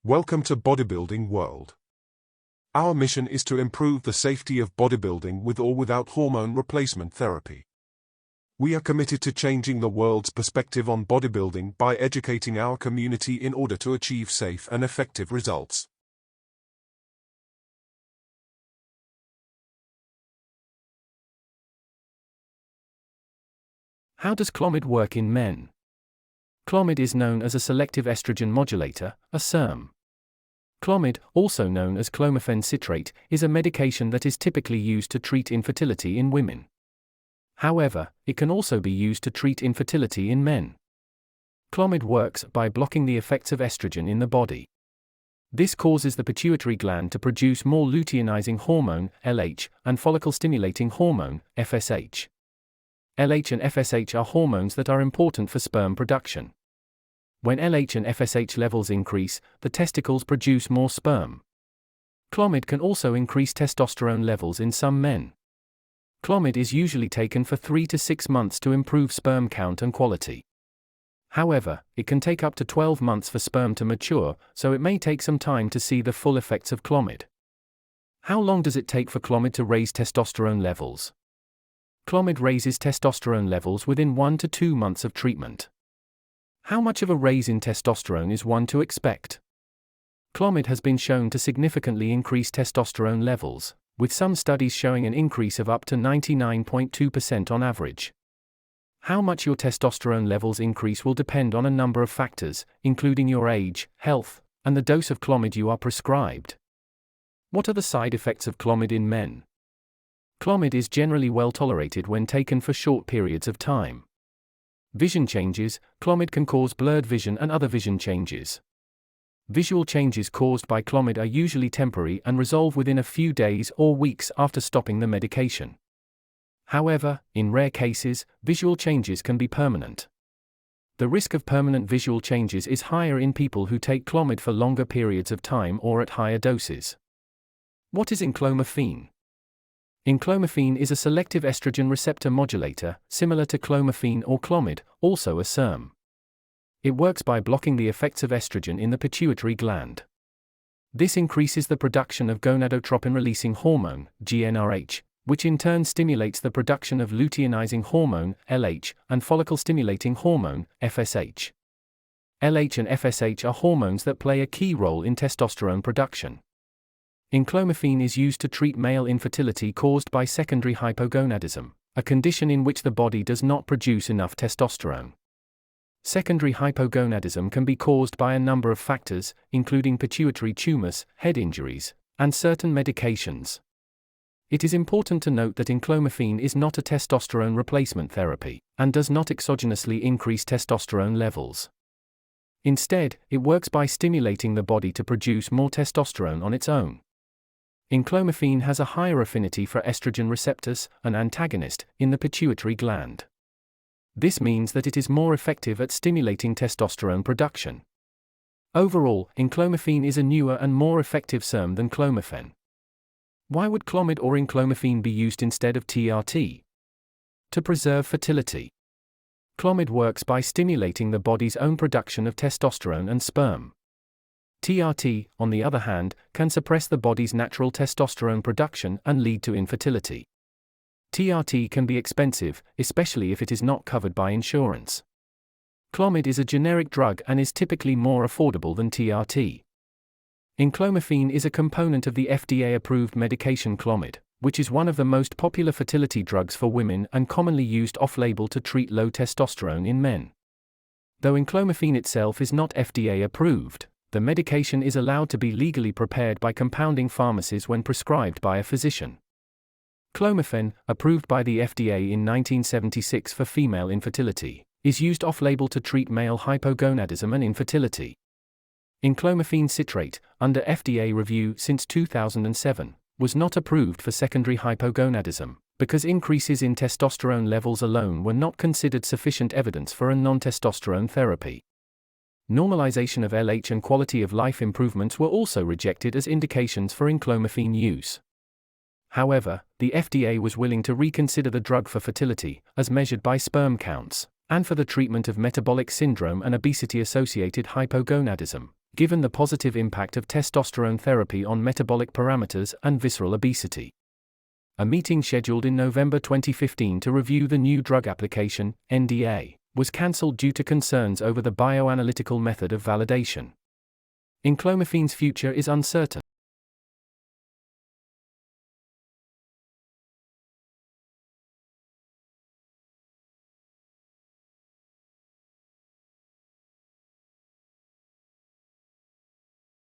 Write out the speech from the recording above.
Welcome to Bodybuilding World. Our mission is to improve the safety of bodybuilding with or without hormone replacement therapy. We are committed to changing the world's perspective on bodybuilding by educating our community in order to achieve safe and effective results. How does Clomid work in men? Clomid is known as a selective estrogen modulator, a SERM. Clomid, also known as clomiphene citrate, is a medication that is typically used to treat infertility in women. However, it can also be used to treat infertility in men. Clomid works by blocking the effects of estrogen in the body. This causes the pituitary gland to produce more luteinizing hormone, LH, and follicle-stimulating hormone, FSH. LH and FSH are hormones that are important for sperm production. When LH and FSH levels increase, the testicles produce more sperm. Clomid can also increase testosterone levels in some men. Clomid is usually taken for 3 to 6 months to improve sperm count and quality. However, it can take up to 12 months for sperm to mature, so it may take some time to see the full effects of Clomid. How long does it take for Clomid to raise testosterone levels? Clomid raises testosterone levels within 1 to 2 months of treatment. How much of a raise in testosterone is one to expect? Clomid has been shown to significantly increase testosterone levels, with some studies showing an increase of up to 99.2% on average. How much your testosterone levels increase will depend on a number of factors, including your age, health, and the dose of Clomid you are prescribed. What are the side effects of Clomid in men? Clomid is generally well tolerated when taken for short periods of time. Vision changes. Clomid can cause blurred vision and other vision changes. Visual changes caused by Clomid are usually temporary and resolve within a few days or weeks after stopping the medication. However, in rare cases, visual changes can be permanent. The risk of permanent visual changes is higher in people who take Clomid for longer periods of time or at higher doses. What is Enclomiphene? Enclomiphene is a selective estrogen receptor modulator, similar to Clomiphene or Clomid, also a SERM. It works by blocking the effects of estrogen in the pituitary gland. This increases the production of gonadotropin-releasing hormone, GnRH, which in turn stimulates the production of luteinizing hormone, LH, and follicle-stimulating hormone, FSH. LH and FSH are hormones that play a key role in testosterone production. Enclomiphene is used to treat male infertility caused by secondary hypogonadism, a condition in which the body does not produce enough testosterone. Secondary hypogonadism can be caused by a number of factors, including pituitary tumors, head injuries, and certain medications. It is important to note that Enclomiphene is not a testosterone replacement therapy, and does not exogenously increase testosterone levels. Instead, it works by stimulating the body to produce more testosterone on its own. Enclomiphene has a higher affinity for estrogen receptors, an antagonist, in the pituitary gland. This means that it is more effective at stimulating testosterone production. Overall, Enclomiphene is a newer and more effective SERM than Clomiphene. Why would Clomid or Enclomiphene be used instead of TRT? To preserve fertility. Clomid works by stimulating the body's own production of testosterone and sperm. TRT, on the other hand, can suppress the body's natural testosterone production and lead to infertility. TRT can be expensive, especially if it is not covered by insurance. Clomid is a generic drug and is typically more affordable than TRT. Enclomiphene is a component of the FDA-approved medication Clomid, which is one of the most popular fertility drugs for women and commonly used off-label to treat low testosterone in men. Though Enclomiphene itself is not FDA-approved, the medication is allowed to be legally prepared by compounding pharmacies when prescribed by a physician. Clomiphene, approved by the FDA in 1976 for female infertility, is used off-label to treat male hypogonadism and infertility. Enclomiphene citrate, under FDA review since 2007, was not approved for secondary hypogonadism, because increases in testosterone levels alone were not considered sufficient evidence for a non-testosterone therapy. Normalization of LH and quality of life improvements were also rejected as indications for Enclomiphene use. However, the FDA was willing to reconsider the drug for fertility, as measured by sperm counts, and for the treatment of metabolic syndrome and obesity-associated hypogonadism, given the positive impact of testosterone therapy on metabolic parameters and visceral obesity. A meeting scheduled in November 2015 to review the new drug application, NDA, was cancelled due to concerns over the bioanalytical method of validation. Enclomiphene's future is uncertain.